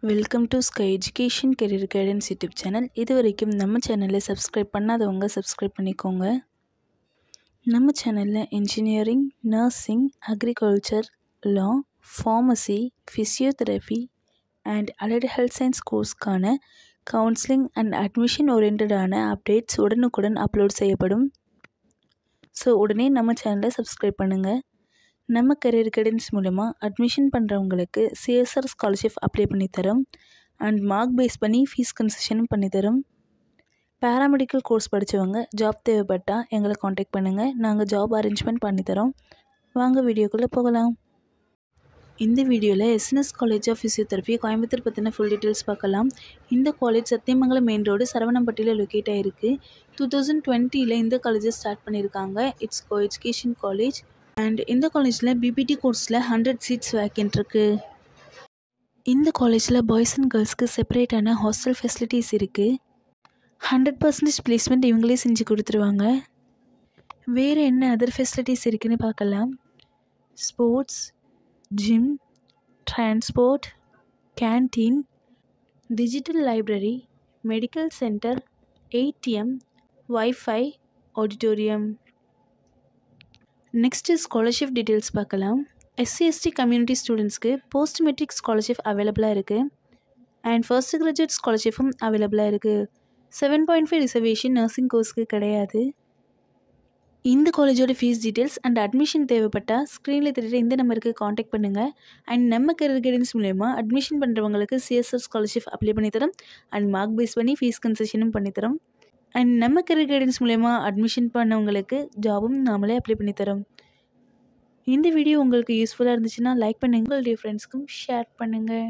Welcome to sky education career guidance YouTube channel. இது வரைக்கும் நம்ம சேனலை சப்ஸ்கிரைப் பண்ணாதவங்க சப்ஸ்கிரைப் பண்ணிக்கோங்க. நம்ம சேனலில் engineering, nursing, agriculture, law, pharmacy, physiotherapy and allied health science கோர்ஸ்க்கான கவுன்சிலிங் அண்ட் அட்மிஷன் ஓரியன்டான அப்டேட்ஸ் உடனுக்குடன் அப்லோட் செய்யப்படும். ஸோ உடனே நம்ம சேனலை சப்ஸ்கிரைப் பண்ணுங்கள். நம்ம கரியர் கைடன்ஸ் மூலமா அட்மிஷன் பண்ணுறவங்களுக்கு சிஎஸ்ஆர் ஸ்காலர்ஷிப் அப்ளை பண்ணித்தரோம் அண்ட் மார்க் பேஸ் பண்ணி ஃபீஸ் கன்செஷனும் பண்ணித்தரோம். பேராமெடிக்கல் கோர்ஸ் படித்தவங்க ஜாப் தேவைப்பட்டால் எங்களை காண்டாக்ட் பண்ணுங்கள். நாங்கள் ஜாப் அரேஞ்ச்மெண்ட் பண்ணித்தரோம். வாங்க வீடியோக்குள்ளே போகலாம். இந்த வீடியோவில் SNS college of physiotherapy Coimbatore பற்றின ஃபுல் டீட்டெயில்ஸ் பார்க்கலாம். இந்த காலேஜ் சத்தியமங்கலம் மெயின் ரோடு சரவணம்பட்டியில் லொக்கேட் ஆகிருக்கு. 2020 இந்த காலேஜை ஸ்டார்ட் பண்ணியிருக்காங்க. It's co education college and இந்த காலேஜில் பிபிடி கோர்ஸில் 100 சீட்ஸ் வேக்கன்ட் இருக்குது. இந்த காலேஜில் பாய்ஸ் அண்ட் கேர்ள்ஸ்க்கு செப்பரேட்டான ஹாஸ்டல் ஃபெசிலிட்டிஸ் இருக்குது. 100% பிளேஸ்மெண்ட் இவங்களே செஞ்சு கொடுத்துருவாங்க. வேறு என்ன அதர் ஃபெசிலிட்டிஸ் இருக்குதுன்னு பார்க்கலாம். Sports, gym, transport, canteen, digital library, medical centre, ATM, wifi, auditorium. Next scholarship details பார்க்கலாம். எஸ்சி/எஸ்டி கம்யூனிட்டி ஸ்டூடெண்ட்ஸ்க்கு போஸ்ட் மெட்ரிக் ஸ்காலர்ஷிப் அவைலபிளாக இருக்குது அண்ட் ஃபர்ஸ்ட் கிராஜுவேட் ஸ்காலர்ஷிப்பும் அவைலபிளாக இருக்குது. 7.5 ரிசர்வேஷன் நர்சிங் கோர்ஸ்க்கு கிடையாது. இந்த காலேஜோட ஃபீஸ் டீட்டெயில்ஸ் அண்ட் அட்மிஷன் தேவைப்பட்டால் ஸ்க்ரீனில் தெரியுற இந்த நம்பருக்கு காண்டாக்ட் பண்ணுங்கள். அண்ட் நம்ம கரியர் கைடன்ஸ் மூலமா அட்மிஷன் பண்ணுறவங்களுக்கு சிஎஸ்ஆர் ஸ்காலர்ஷிப் அப்ளை பண்ணித்தரோம் அண்ட் மார்க் பேஸ் பண்ணி ஃபீஸ் கன்செஷனும் பண்ணித்தரோம். அண்ட் நம்ம கரியர் கைடன்ஸ் மூலமா அட்மிஷன் பண்ணவங்களுக்கு ஜாபும் நாமளே அப்ளை பண்ணித்தரோம். இந்த வீடியோ உங்களுக்கு யூஸ்ஃபுல்லாக இருந்துச்சுன்னா லைக் பண்ணுங்கள், உங்களுடைய ஃப்ரெண்ட்ஸ்க்கும் ஷேர் பண்ணுங்கள்.